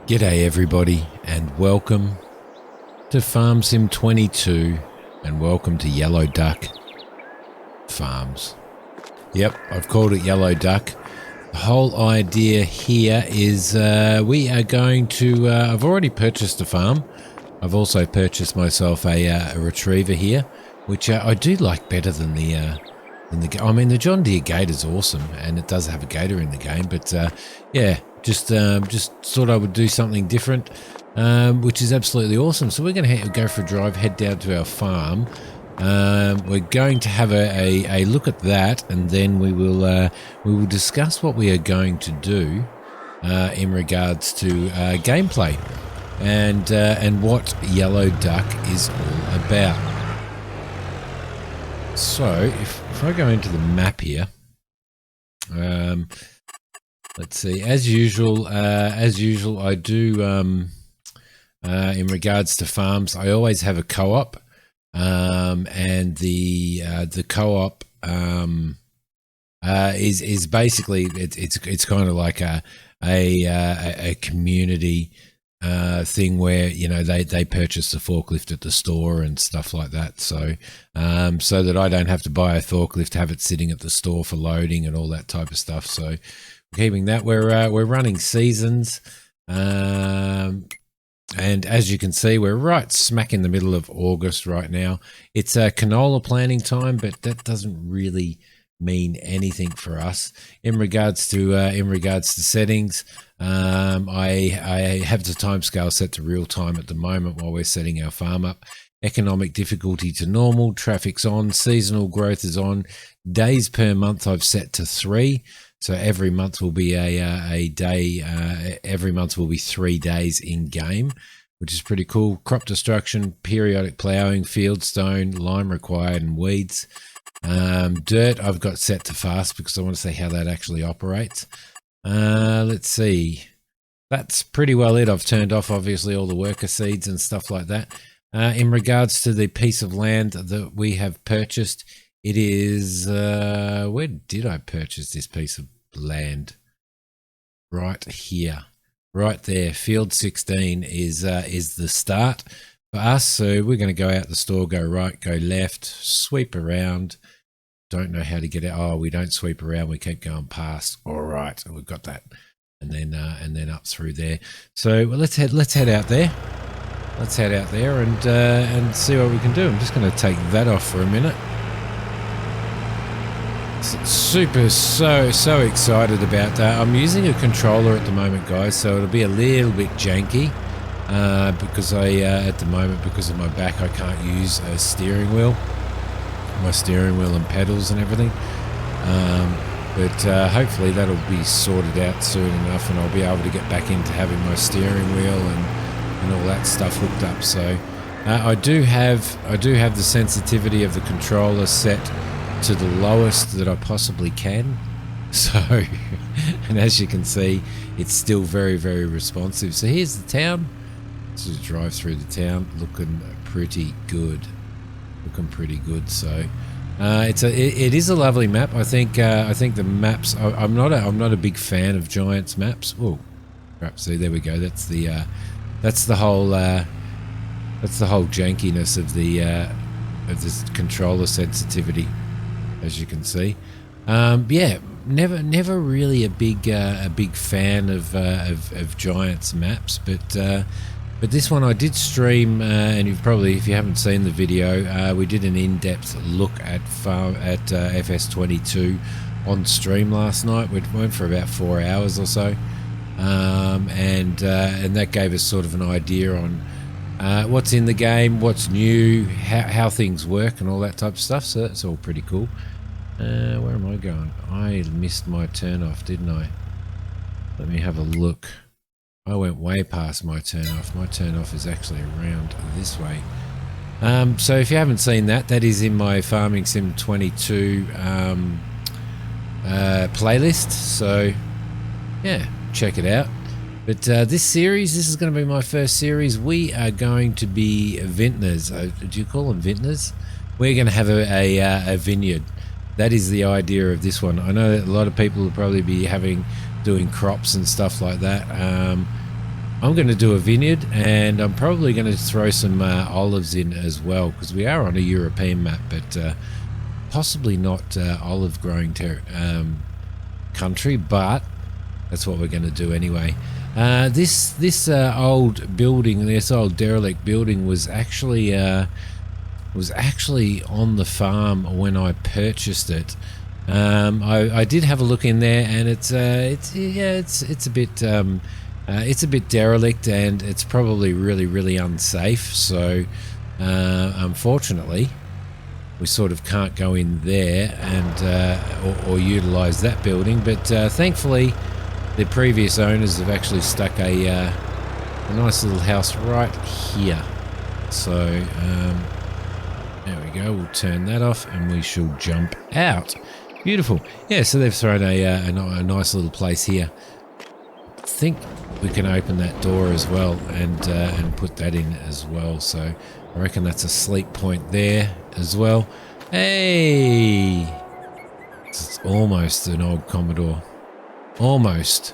G'day everybody and welcome to Farm Sim 22 and welcome to Yellow Duck Farms. Yep, I've called it Yellow Duck. The whole idea here is we are going to, I've already purchased a farm. I've also purchased myself a retriever here, which I do like better than the John Deere Gator's awesome and it does have a gator in the game, but yeah, just thought I would do something different, which is absolutely awesome. So we're going to go for a drive, head down to our farm. We're going to have a look at that, and then we will discuss what we are going to do in regards to gameplay and what Yellow Duck is all about. So if I go into the map here, let's see. As usual, I do. In regards to farms, I always have a co-op, and the co-op is basically it's kind of like a community thing where, you know, they purchase the forklift at the store and stuff like that, so so that I don't have to buy a forklift, have it sitting at the store for loading and all that type of stuff. So keeping that, we're running seasons, and as you can see, we're right smack in the middle of August right now. It's canola planting time, but that doesn't really mean anything for us in regards to settings. I have the timescale set to real time at the moment while we're setting our farm up. Economic difficulty to normal, traffic's on, seasonal growth is on, days per month I've set to 3. So every month will be a day. Every month will be 3 days in game, which is pretty cool. Crop destruction, periodic ploughing, field stone, lime required, and weeds. Dirt I've got set to fast because I want to see how that actually operates. Let's see. That's pretty well it. I've turned off obviously all the worker seeds and stuff like that. In regards to the piece of land that we have purchased, it is where did I purchase this piece of land? Right here, right there. Field 16 is the start for us. So we're going to go out the store, go right, go left, sweep around. Don't know how to get out. Oh, we don't sweep around. We keep going past. All right, we've got that, and then up through there. So well, let's head out there. Let's head out there and see what we can do. I'm just going to take that off for a minute. Super, so excited about that. I'm using a controller at the moment, guys, so it'll be a little bit janky because at the moment, because of my back, I can't use a steering wheel, my steering wheel and pedals and everything. But hopefully that'll be sorted out soon enough, and I'll be able to get back into having my steering wheel and all that stuff hooked up. So I do have the sensitivity of the controller set to the lowest that I possibly can. So, and as you can see, it's still very, very responsive. So here's the town. Let's just drive through the town, looking pretty good. So it is a lovely map. I think the maps. I'm not a big fan of Giants maps. Oh, crap! See, there we go. That's the whole jankiness of this controller sensitivity, as you can see. Yeah, never really a big fan of Giants maps, but this one I did stream, and if you haven't seen the video, we did an in-depth look at FS22 on stream last night. We went for about 4 hours or so, and that gave us sort of an idea on what's in the game, what's new, how things work, and all that type of stuff. So that's all pretty cool. Where am I going? I missed my turn off, didn't I? Let me have a look. I went way past my turn off. My turn off is actually around this way. So if you haven't seen that, that is in my Farming Sim 22 playlist. So yeah, check it out. But this is going to be my first series. We are going to be vintners. Do you call them vintners? We're going to have a vineyard. That is the idea of this one. I know that a lot of people will probably be doing crops and stuff like that. I'm going to do a vineyard, and I'm probably going to throw some olives in as well, because we are on a European map, but possibly not olive growing country, but that's what we're going to do anyway. This old building, this old derelict building, was actually on the farm when I purchased it. I did have a look in there, and it's a bit derelict, and it's probably really unsafe. So unfortunately, we sort of can't go in there and or utilize that building. But thankfully, the previous owners have actually stuck a nice little house right here. So there we go. We'll turn that off, and we shall jump out. Beautiful. Yeah, so they've thrown a nice little place here. I think we can open that door as well and put that in as well. So I reckon that's a sleep point there as well. Hey! It's almost an old Commodore. Almost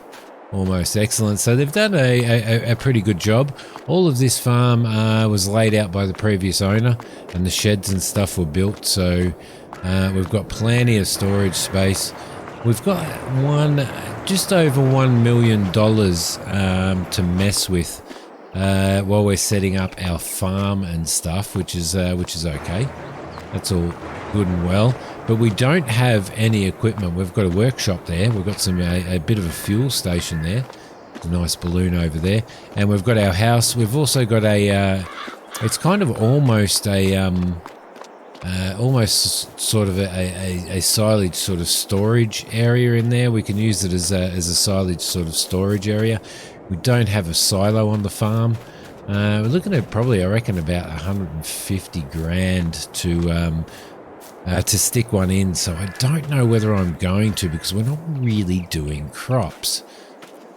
excellent. So they've done a pretty good job. All of this farm was laid out by the previous owner, and the sheds and stuff were built. So we've got plenty of storage space. We've got just over $1 million to mess with while we're setting up our farm and stuff, which is okay. That's all good and well. But we don't have any equipment. We've got a workshop there. We've got a bit of a fuel station there. A nice balloon over there, and we've got our house. We've also got it's kind of almost almost sort of a silage sort of storage area in there. We can use it as a silage sort of storage area. We don't have a silo on the farm. We're looking at probably, I reckon, about 150 grand to stick one in. So I don't know whether I'm going to, because we're not really doing crops.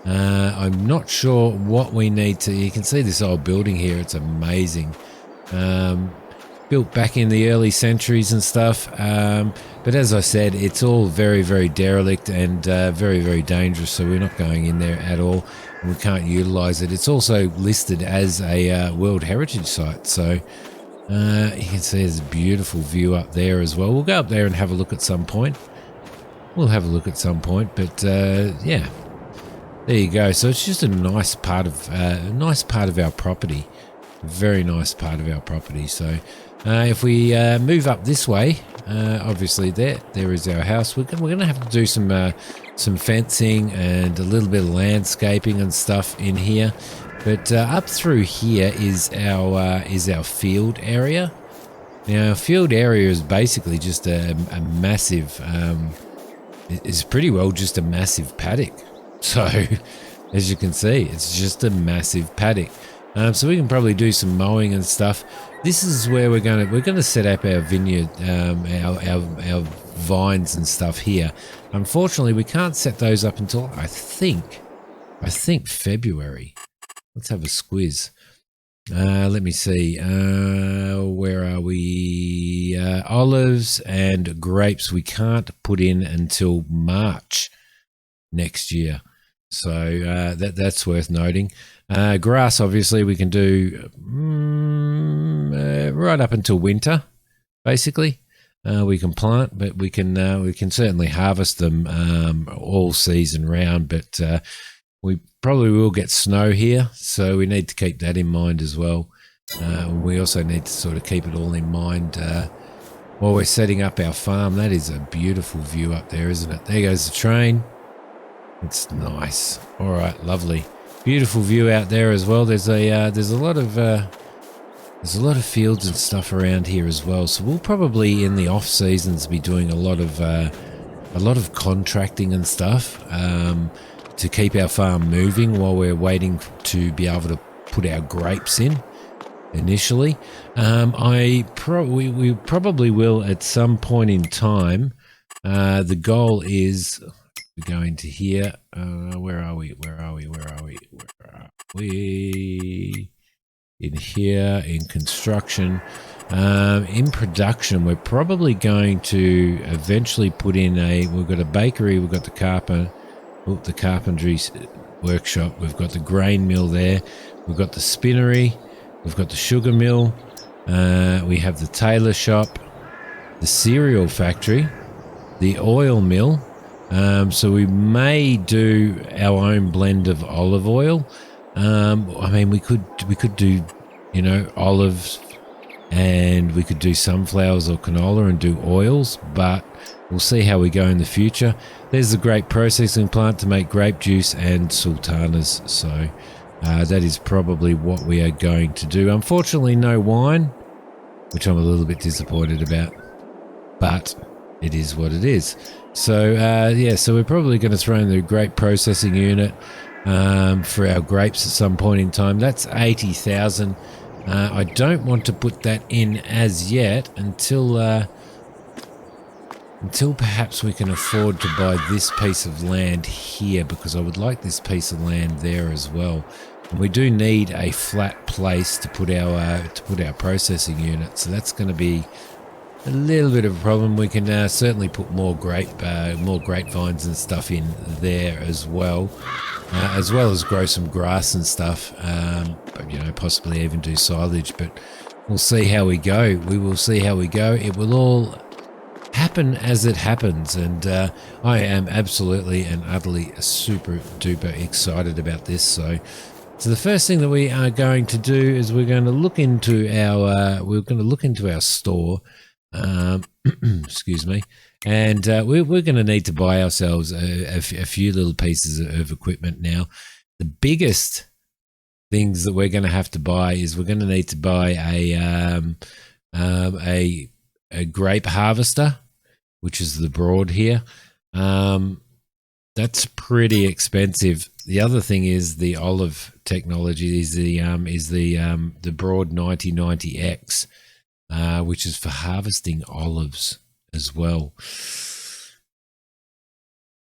I'm not sure what we need to. You can see this old building here. It's amazing. Built back in the early centuries and stuff. But as I said, it's all very derelict and very dangerous. So we're not going in there at all. And we can't utilize it. It's also listed as a World Heritage Site. So you can see there's a beautiful view up there as well. We'll go up there and have a look at some point. But yeah, there you go. So it's just a nice part of our property. Very nice part of our property. So if we move up this way, obviously there is our house. We're going to have to do some fencing and a little bit of landscaping and stuff in here. But up through here is our field area. Now, our field area is basically just a massive. It's pretty well just a massive paddock. So, as you can see, it's just a massive paddock. So we can probably do some mowing and stuff. This is where we're going to set up our vineyard, our vines and stuff here. Unfortunately, we can't set those up until I think February. Let's have a squiz. Let me see. Where are we? Olives and grapes we can't put in until March next year. So that's worth noting. Grass, obviously, we can do right up until winter, basically. We can plant, but we can certainly harvest them all season round. But we probably will get snow here, so we need to keep that in mind as well. We also need to sort of keep it all in mind while we're setting up our farm. That is a beautiful view up there, isn't it? There goes the train. It's nice. All right, lovely, beautiful view out there as well. There's a lot of fields and stuff around here as well. So we'll probably in the off seasons be doing a lot of contracting and stuff to keep our farm moving while we're waiting to be able to put our grapes in initially. We probably will at some point in time. The goal is. We're going to here. Where are we? In here, in construction. In production, we're probably going to eventually put in we've got a bakery, we've got the carpentry workshop. We've got the grain mill there. We've got the spinnery. We've got the sugar mill. We have the tailor shop, the cereal factory, the oil mill. So we may do our own blend of olive oil. I mean, we could do, olives, and we could do sunflowers or canola and do oils, but we'll see how we go in the future. There's the grape processing plant to make grape juice and sultanas. So that is probably what we are going to do. Unfortunately, no wine, which I'm a little bit disappointed about, but it is what it is. So so we're probably going to throw in the grape processing unit for our grapes at some point in time. That's 80,000. I don't want to put that in as yet until perhaps we can afford to buy this piece of land here, because I would like this piece of land there as well. And we do need a flat place to put our processing unit, so that's going to be a little bit of a problem. We can certainly put more grapevines and stuff in there as well as grow some grass and stuff. Possibly even do silage. But we'll see how we go. We will see how we go. It will all happen as it happens, and I am absolutely and utterly super duper excited about this. So the first thing that we are going to do is we're going to look into our store. Excuse me, and we're going to need to buy ourselves a few little pieces of equipment now. The biggest things that we're going to have to buy is we're going to need to buy a grape harvester, which is the broad here. That's pretty expensive. The other thing is the olive technology is the broad 9090X. Which is for harvesting olives as well.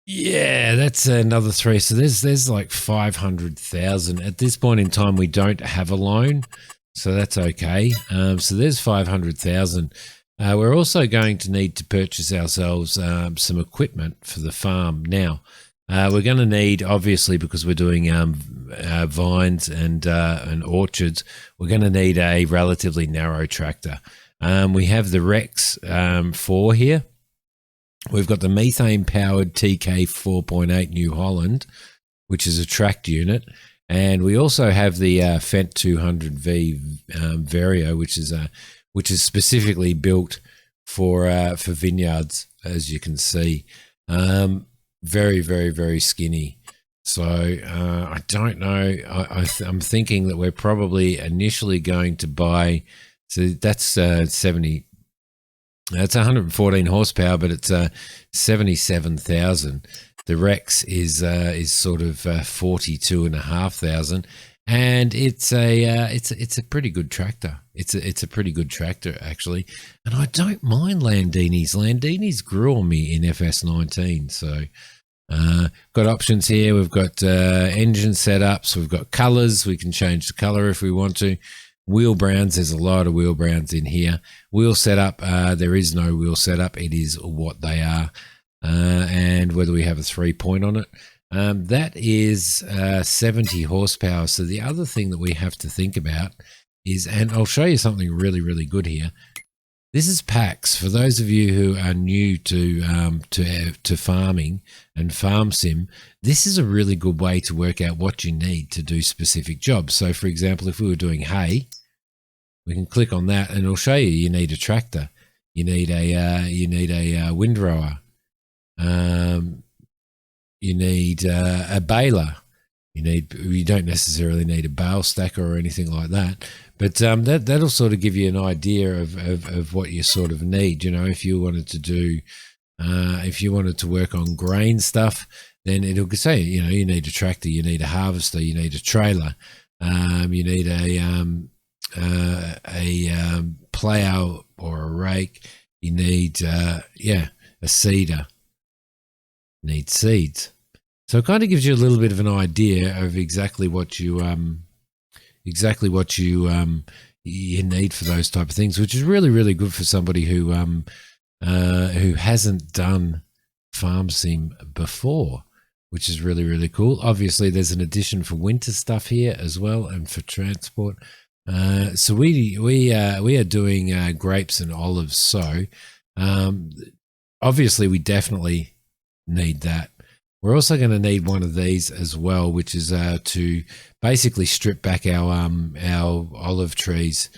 Yeah, that's another 3. So there's like 500,000 at this point in time. We don't have a loan, so that's okay. So there's 500,000. We're also going to need to purchase ourselves some equipment for the farm. Now, we're going to need, obviously, because we're doing vines and orchards, we're going to need a relatively narrow tractor. We have the Rex 4 here. We've got the methane-powered TK 4.8 New Holland, which is a tracked unit. And we also have the Fendt 200V Vario, which is specifically built for vineyards, as you can see. Very, very, very skinny. So I don't know. I'm thinking that we're probably initially going to buy. So that's 70. That's 114 horsepower, but it's 77,000. The Rex is sort of 42,500, and it's a pretty good tractor. It's a pretty good tractor actually, and I don't mind Landini's. Landini's grew on me in FS19. So got options here. We've got engine setups. We've got colors. We can change the color if we want to. Wheel brands, there's a lot of wheel brands in here. Wheel setup, there is no wheel setup. It is what they are. And whether we have a 3-point on it. That is 70 horsepower. So the other thing that we have to think about is, and I'll show you something really, really good here. This is PAX. For those of you who are new to farming and farm sim, this is a really good way to work out what you need to do specific jobs. So, for example, if we were doing hay, we can click on that, and it'll show you. You need a tractor, you need a windrower, you need a baler. You don't necessarily need a bale stacker or anything like that, but that'll sort of give you an idea of what you sort of need. If you wanted to do, if you wanted to work on grain stuff, then it'll say, you need a tractor, you need a harvester, you need a trailer, you need a plow or a rake, you need a seeder, you need seeds. So it kind of gives you a little bit of an idea of exactly what you need for those type of things, which is really, really good for somebody who hasn't done farm sim before. which is really, really cool. Obviously, there's an addition for winter stuff here as well, and for transport. So we are doing grapes and olives. So obviously, we definitely need that. We're also going to need one of these as well, which is to basically strip back our olive trees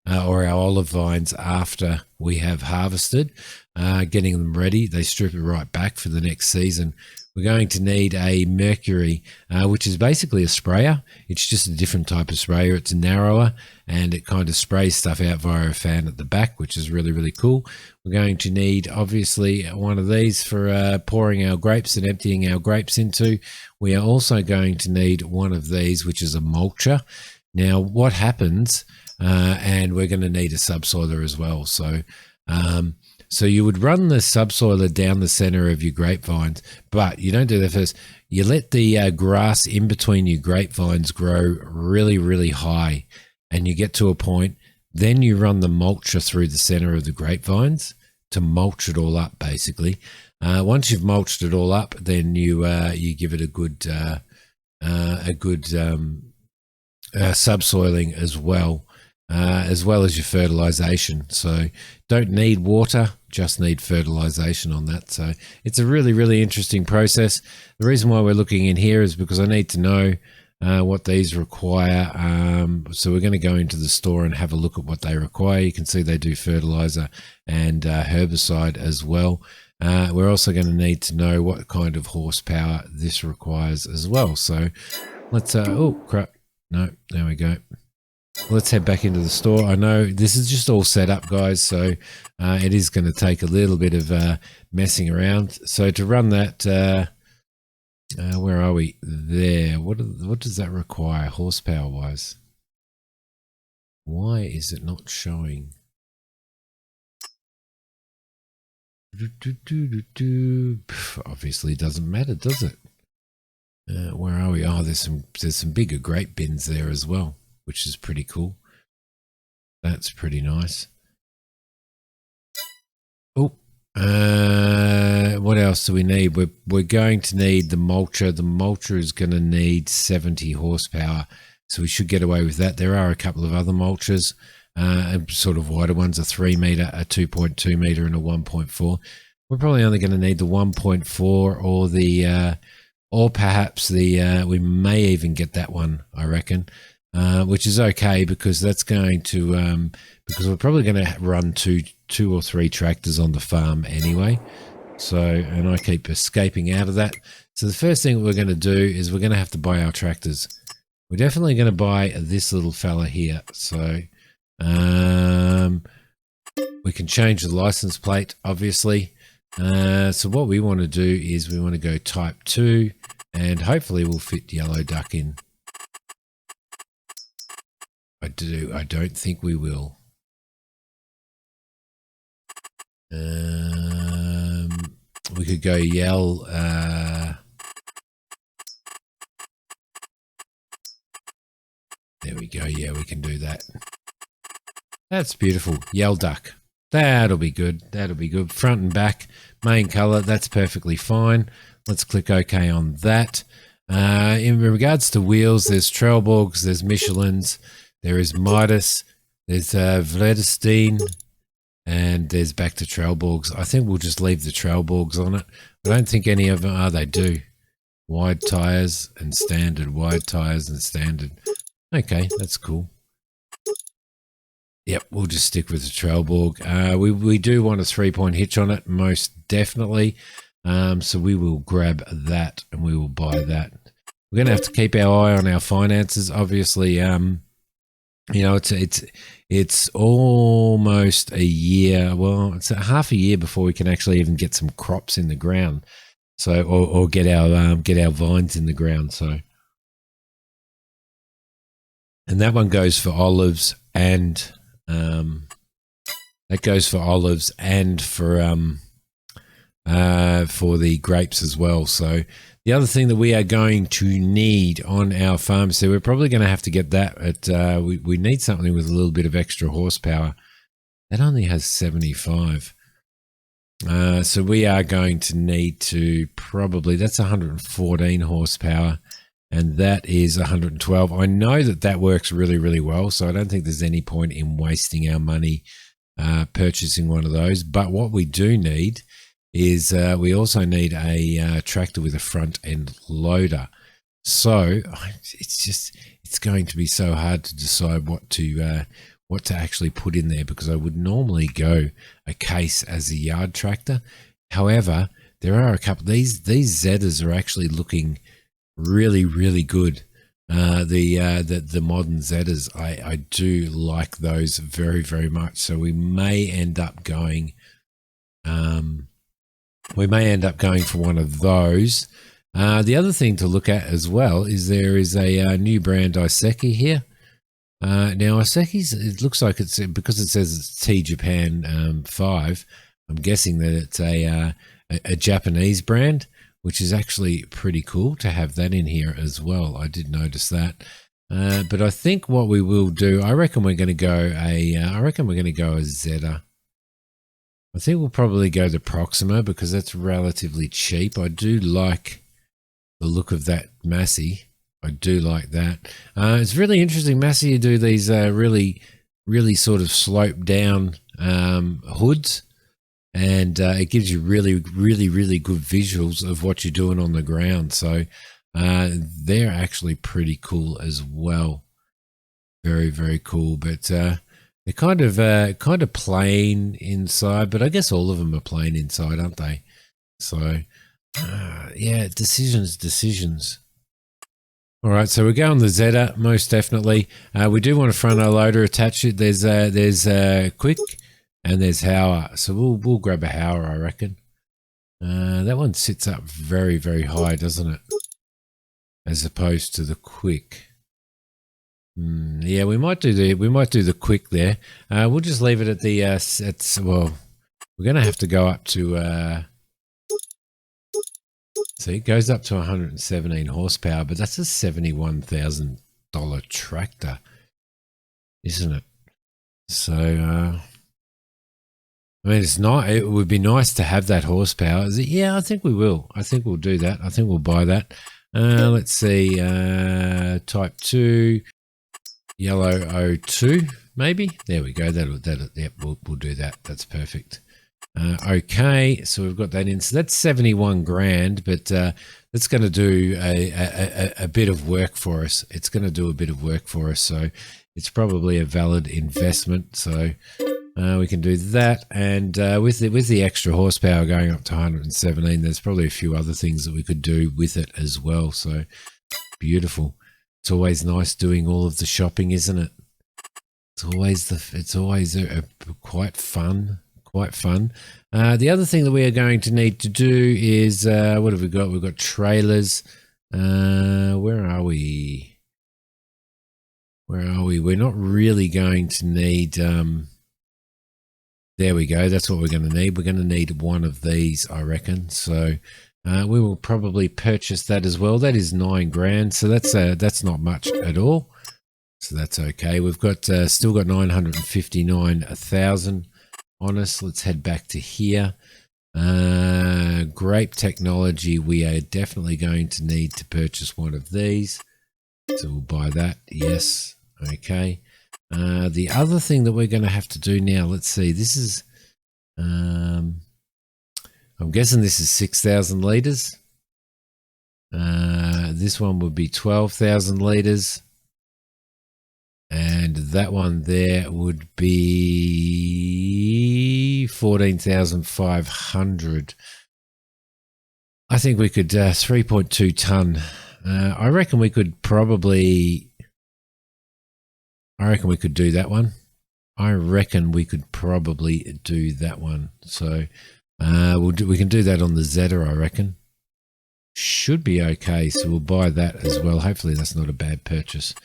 or our olive vines after we have harvested, getting them ready. They strip it right back for the next season. We're going to need a mercury, which is basically a sprayer. It's just a different type of sprayer. It's narrower, and it kind of sprays stuff out via a fan at the back, which is really, really cool. We're going to need, obviously, one of these for pouring our grapes and emptying our grapes into. We are also going to need one of these, which is a mulcher. Now, what happens, and we're going to need a subsoiler as well. So you would run the subsoiler down the center of your grapevines, but you don't do that first. You let the grass in between your grapevines grow really, really high, and you get to a point. Then you run the mulcher through the center of the grapevines to mulch it all up, basically. Once you've mulched it all up, then you give it a good subsoiling as well as your fertilization. So don't need water, just need fertilization on that. So it's a really, really interesting process. The reason why we're looking in here is because I need to know what these require. So we're going to go into the store and have a look at what they require. You can see they do fertilizer and herbicide as well. We're also going to need to know what kind of horsepower this requires as well. So let's, oh crap, no, there we go. Let's head back into the store. I know this is just all set up, guys, so it is going to take a little bit of messing around. So to run that, where are we? There. What does that require horsepower-wise? Why is it not showing? Obviously, it doesn't matter, does it? Where are we? Oh, there's some bigger grape bins there as well, which is pretty cool. That's pretty nice. Oh, what else do we need? We're going to need the mulcher. The mulcher is going to need 70 horsepower, so we should get away with that. There are a couple of other mulchers, sort of wider ones, a 3 meter, a 2.2 meter, and a 1.4. We're probably only going to need the 1.4 or the, or perhaps the, we may even get that one, I reckon. Which is okay, because that's going to because we're probably going to run two or three tractors on the farm anyway. So, and I keep escaping out of that. So the first thing we're going to do is we're going to have to buy our tractors. We're definitely going to buy this little fella here. So we can change the license plate, obviously. So what we want to do is we want to go type 2, and hopefully we'll fit yellow duck in. I don't think we will. We could go yell. There we go. Yeah, we can do that. That's beautiful. Yell duck. That'll be good. That'll be good. Front and back, main color. That's perfectly fine. Let's click OK on that. In regards to wheels, there's Trelleborgs, there's Michelin's. There is Midas, there's Vredestein, and there's back to Trelleborgs. I think we'll just leave the Trelleborgs on it. I don't think any of them, they do. Wide tyres and standard, wide tyres and standard. Okay, that's cool. Yep, we'll just stick with the Trelleborg. We do want a 3-point hitch on it, most definitely. So we will grab that and we will buy that. We're going to have to keep our eye on our finances, obviously. You know, it's almost a year. Well, it's a half a year before we can actually even get some crops in the ground. So, or get our vines in the ground. So, and that one goes for olives, and that goes for olives and for the grapes as well. So. The other thing that we are going to need on our farm, so we're probably going to have to get that at, we need something with a little bit of extra horsepower. That only has 75. So we are going to need to probably, that's 114 horsepower, and that is 112. I know that that works really, really well, so I don't think there's any point in wasting our money purchasing one of those. But what we do need is we also need a tractor with a front end loader. So it's going to be so hard to decide what to actually put in there, because I would normally go a case as a yard tractor. However, there are a couple. These Zetas are actually looking really, really good. The modern Zetas, I do like those very, very much. So we may end up going for one of those. The other thing to look at as well is there is a new brand Iseki here. Now Iseki's, it looks like it's, because it says it's T Japan 5. I'm guessing that it's a Japanese brand, which is actually pretty cool to have that in here as well. I did notice that. But I think what we will do, I reckon we're going to go a Zeta. I think we'll probably go the Proxima because that's relatively cheap. I do like the look of that Massey. I do like that. It's really interesting, Massey, you do these really, really sort of slope down hoods, and it gives you really, really, really good visuals of what you're doing on the ground. So they're actually pretty cool as well. Very, very cool. But they're kind of plain inside, but I guess all of them are plain inside, aren't they? So yeah, decisions. All right, so we're going the Zeta, most definitely. We do want a front end loader attached. There's Quick and there's Hauer. So we'll grab a Hauer, I reckon. That one sits up very, very high, doesn't it? As opposed to the Quick. Yeah, we might do the Quick there. We'll just leave it at the well, we're going to have to go up to see, it goes up to 117 horsepower, but that's a $71,000 tractor, isn't it? So I mean, it's not, it would be nice to have that horsepower. Is it? Yeah, I think we will. I think we'll do that. I think we'll buy that. Let's see, type 2 yellow 02 maybe. There we go. Yep, we'll do that. That's perfect. Okay, so we've got that in. So that's 71 grand, but that's going to do a bit of work for us. It's going to do a bit of work for us, so it's probably a valid investment. So we can do that, and with the extra horsepower going up to 117, there's probably a few other things that we could do with it as well. So beautiful. It's always nice doing all of the shopping, isn't it? It's always quite fun. Quite fun. The other thing that we are going to need to do is what have we got? We've got trailers. Where are we? We're not really going to need. There we go. That's what we're going to need. We're going to need one of these, I reckon. So we will probably purchase that as well. That is 9 grand. So that's not much at all. So that's okay. We've got still got 959,000. on us. Let's head back to here. Grape technology. We are definitely going to need to purchase one of these. So we'll buy that. Yes. Okay. The other thing that we're going to have to do now, let's see. This is, I'm guessing this is 6,000 litres. This one would be 12,000 litres. And that one there would be 14,500. I think we could 3.2 ton. I reckon we could probably. I reckon we could do that one. I reckon we could probably do that one. So we can do that on the Zeta, I reckon. Should be okay. So we'll buy that as well. Hopefully that's not a bad purchase.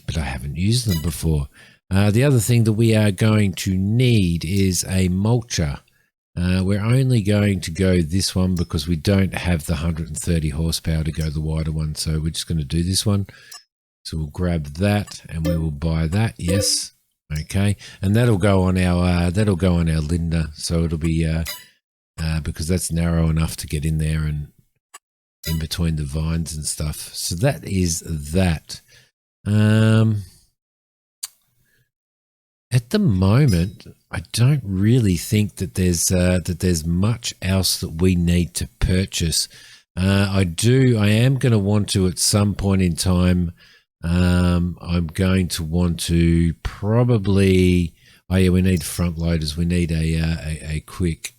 But I haven't used them before. The other thing that we are going to need is a mulcher. We're only going to go this one because we don't have the 130 horsepower to go the wider one. So we're just going to do this one. So we'll grab that and we will buy that. Yes. Okay. And that'll go on our Linda. So it'll be because that's narrow enough to get in there and in between the vines and stuff. So that is that. At the moment, I don't really think that there's much else that we need to purchase. I am going to want to at some point in time. I'm going to want to probably. Oh yeah, we need front loaders. We need a quick.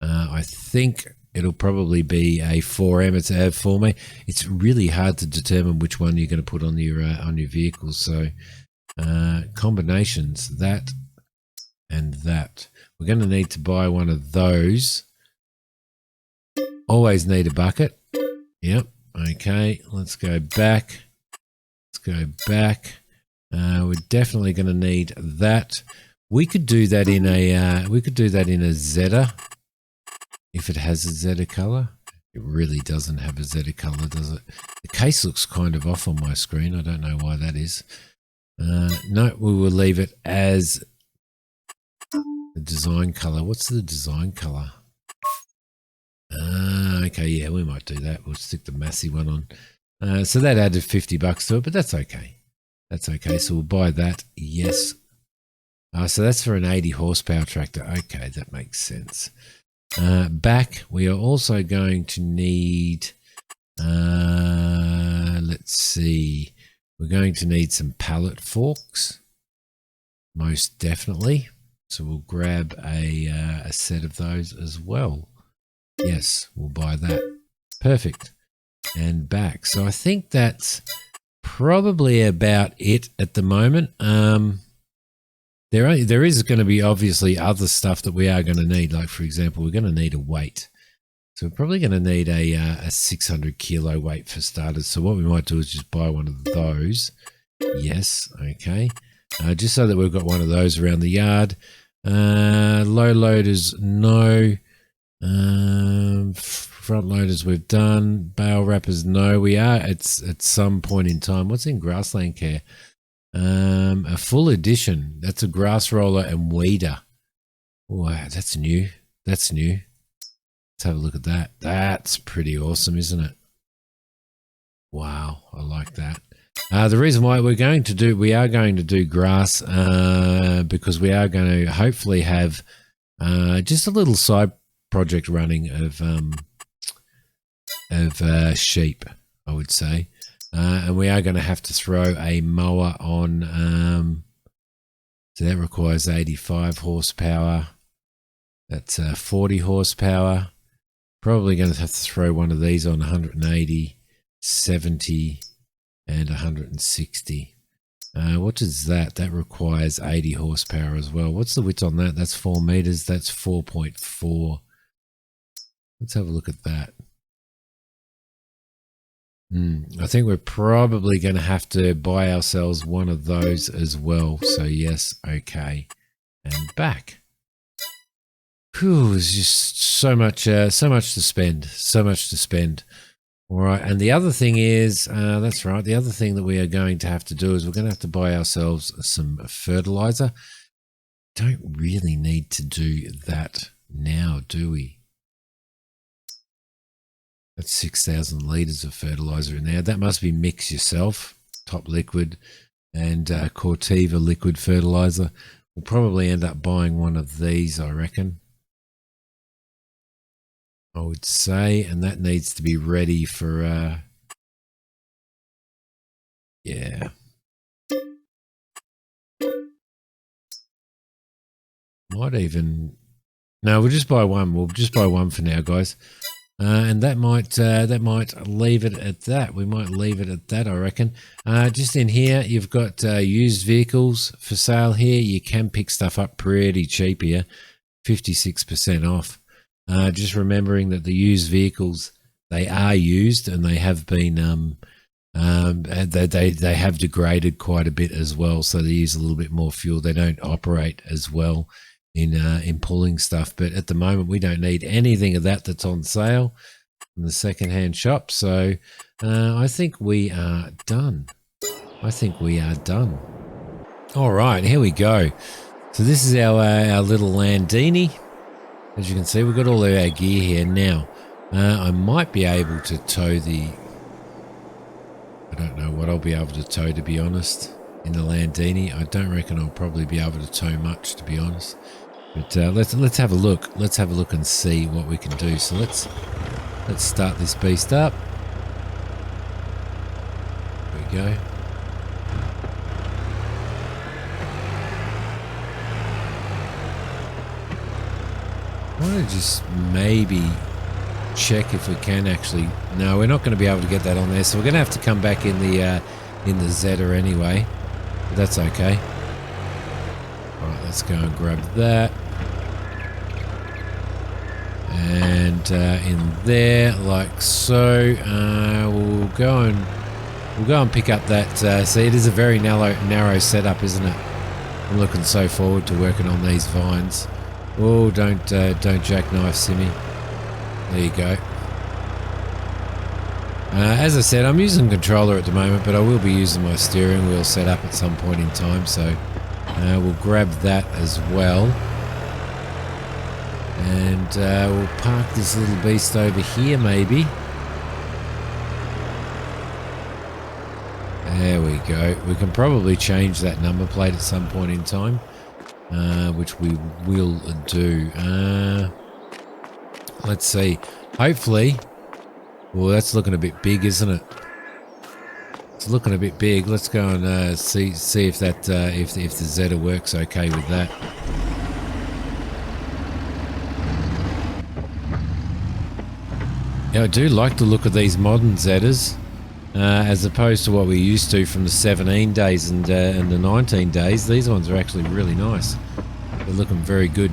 I think it'll probably be a 4M. It's a for me. It's really hard to determine which one you're going to put on your vehicles. So. Combinations, that and that. We're going to need to buy one of those. Always need a bucket. Yep. Okay. Let's go back. We're definitely going to need that. We could do that in a Zeta if it has a Zeta color. It really doesn't have a Zeta color, does it? The case looks kind of off on my screen. I don't know why that is. No, we will leave it as the design color. What's the design color? Okay, yeah, we might do that. We'll stick the massy one on. So that added $50 to it, but that's okay. That's okay. So we'll buy that. Yes. So that's for an 80 horsepower tractor. Okay, that makes sense. Back, we are also going to need, let's see. We're going to need some pallet forks, most definitely. So we'll grab a set of those as well. Yes, we'll buy that. Perfect. And back. So I think that's probably about it at the moment. There is going to be obviously other stuff that we are going to need. Like, for example, we're going to need a weight. So we're probably going to need a 600 kilo weight for starters. So what we might do is just buy one of those. Yes, okay. Just so that we've got one of those around the yard. Low loaders, no. Front loaders we've done. Bale wrappers, no. We are at some point in time. What's in grassland care? A full edition. That's a grass roller and weeder. Wow, that's new. That's new. Let's have a look at that. That's pretty awesome, isn't it? Wow, I like that. The reason why we are going to do grass because we are going to hopefully have just a little side project running of sheep, I would say, and we are going to have to throw a mower on. So that requires 85 horsepower. That's 40 horsepower. Probably going to have to throw one of these on 180, 70, and 160. What is that? That requires 80 horsepower as well. What's the width on that? That's 4 meters. That's 4.4. Let's have a look at that. I think we're probably going to have to buy ourselves one of those as well. So yes, okay, and back. Whew, there's just so much to spend. All right, and the other thing is, that's right. The other thing that we are going to have to do is we're going to have to buy ourselves some fertilizer. Don't really need to do that now, do we? That's 6,000 litres of fertilizer in there. That must be mix yourself, top liquid, and Corteva liquid fertilizer. We'll probably end up buying one of these, I reckon. I would say, and that needs to be ready for, yeah. Might even, no, we'll just buy one. We'll just buy one for now, guys. And that might leave it at that. We might leave it at that, I reckon. Just in here, you've got used vehicles for sale here. You can pick stuff up pretty cheap here, 56% off. Just remembering that the used vehicles, they are used and they have been, they have degraded quite a bit as well. So they use a little bit more fuel. They don't operate as well in pulling stuff. But at the moment, we don't need anything of that that's on sale in the secondhand shop. So I think we are done. All right, here we go. So this is our little Landini. As you can see, we've got all of our gear here now. I might be able to tow the... I don't know what I'll be able to tow, to be honest, in the Landini. I don't reckon I'll probably be able to tow much, to be honest. But let's have a look. Let's have a look and see what we can do. So let's start this beast up. There we go. I want to just maybe check if we can actually... No, we're not going to be able to get that on there, so we're going to have to come back in the Zeta anyway. But that's okay. Alright, let's go and grab that. And in there, like so, we'll go and pick up that. See, it is a very narrow setup, isn't it? I'm looking so forward to working on these vines. Oh, don't jackknife Simi. There you go. As I said, I'm using controller at the moment, but I will be using my steering wheel setup at some point in time, so we'll grab that as well. And we'll park this little beast over here, maybe. There we go. We can probably change that number plate at some point in time, which we will do. Let's see. Hopefully... Well, that's looking a bit big, isn't it? It's looking a bit big. Let's go and see if that if the Zeta works okay with that. Yeah, I do like the look of these modern Zetas, as opposed to what we used to from the 17 days and the 19 days. These ones are actually really nice. They're looking very good.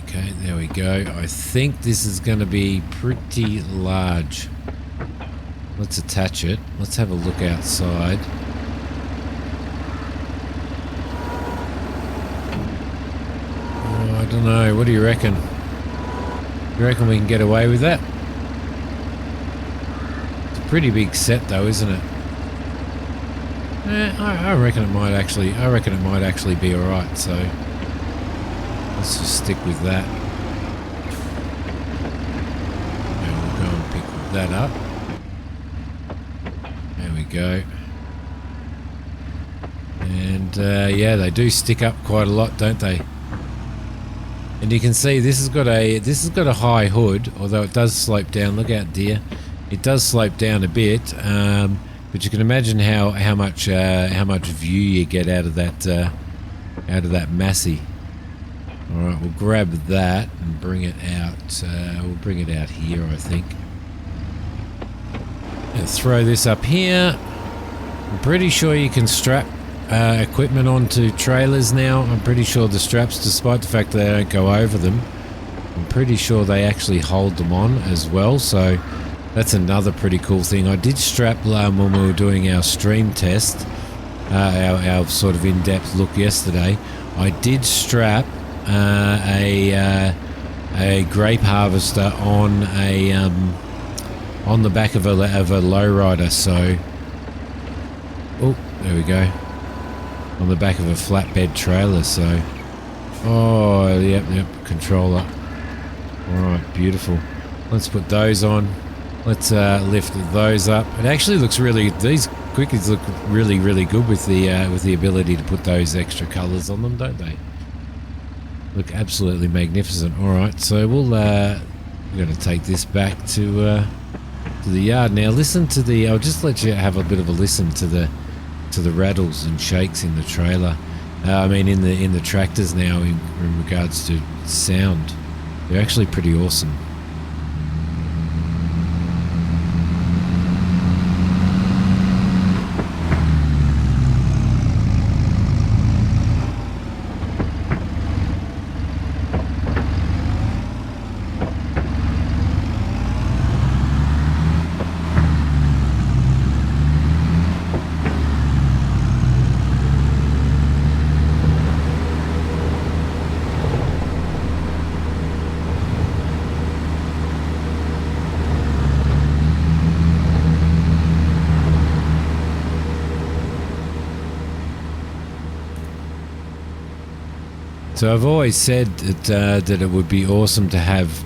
Okay, there we go. I think this is going to be pretty large. Let's attach it. Let's have a look outside. Oh, I don't know. What do you reckon? You reckon we can get away with that? It's a pretty big set, though, isn't it? I reckon it might actually. I reckon it might actually be all right. So. Let's just stick with that. And we'll go and pick that up. There we go. And yeah, they do stick up quite a lot, don't they? And you can see this has got a high hood, although it does slope down. Look out, dear. It does slope down a bit, but you can imagine how much view you get out of that Massey. Alright, we'll grab that and bring it out. We'll bring it out here, I think. And throw this up here. I'm pretty sure you can strap equipment onto trailers now. I'm pretty sure the straps, despite the fact that they don't go over them, I'm pretty sure they actually hold them on as well. So that's another pretty cool thing. I did strap when we were doing our stream test, our sort of in-depth look yesterday. I did strap a grape harvester on the back of a lowrider. So, oh, there we go, on the back of a flatbed trailer. So, oh, yep, controller. All right, beautiful. Let's put those on. Let's lift those up. It actually looks really. These quickies look really, really good with the ability to put those extra colours on them, don't they? Look absolutely magnificent. All right, so we're going to take this back to the yard now. Listen to the. I'll just let you have a bit of a listen to the rattles and shakes in the trailer. I mean, in the tractors now in regards to sound. They're actually pretty awesome. So I've always said that it would be awesome to have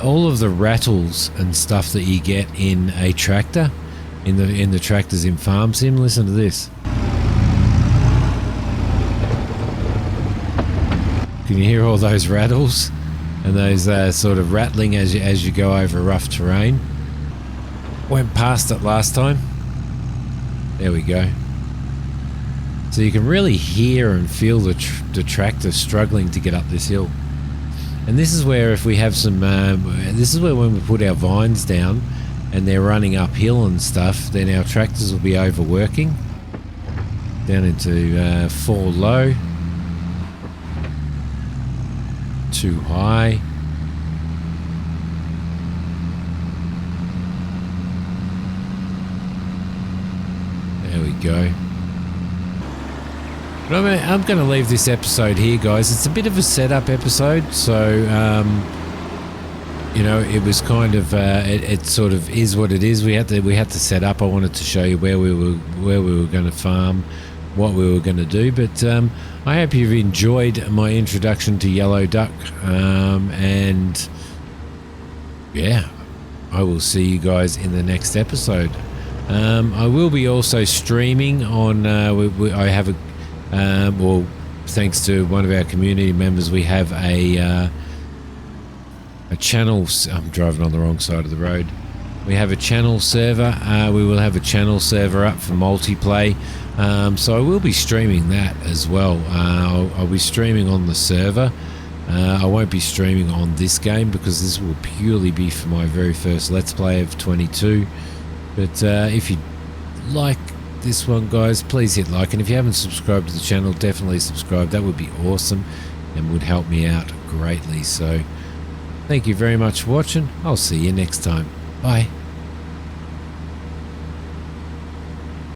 all of the rattles and stuff that you get in a tractor, in the tractors in Farm Sim. Listen to this. Can you hear all those rattles and those sort of rattling as you go over rough terrain? Went past it last time. There we go. So you can really hear and feel the tractor struggling to get up this hill. And this is where, if we have some, this is where when we put our vines down and they're running uphill and stuff, then our tractors will be overworking. Down into 4 low. Too high. There we go. But I'm going to leave this episode here, guys. It's a bit of a setup episode, so you know, it was kind of it sort of is what it is. We had to set up. I wanted to show you where we were going to farm, what we were going to do. But I hope you've enjoyed my introduction to Yellow Duck, and yeah, I will see you guys in the next episode. I will be also streaming on. I have a. Well, thanks to one of our community members, we have a channel. I'm driving on the wrong side of the road. We have a channel server. We will have a channel server up for multiplay. So I will be streaming that as well. I'll be streaming on the server. I won't be streaming on this game because this will purely be for my very first Let's Play of 22. But if you like this one, guys, please hit like, and if you haven't subscribed to the channel, definitely subscribe. That would be awesome and would help me out greatly. So thank you very much for watching. I'll see you next time. Bye.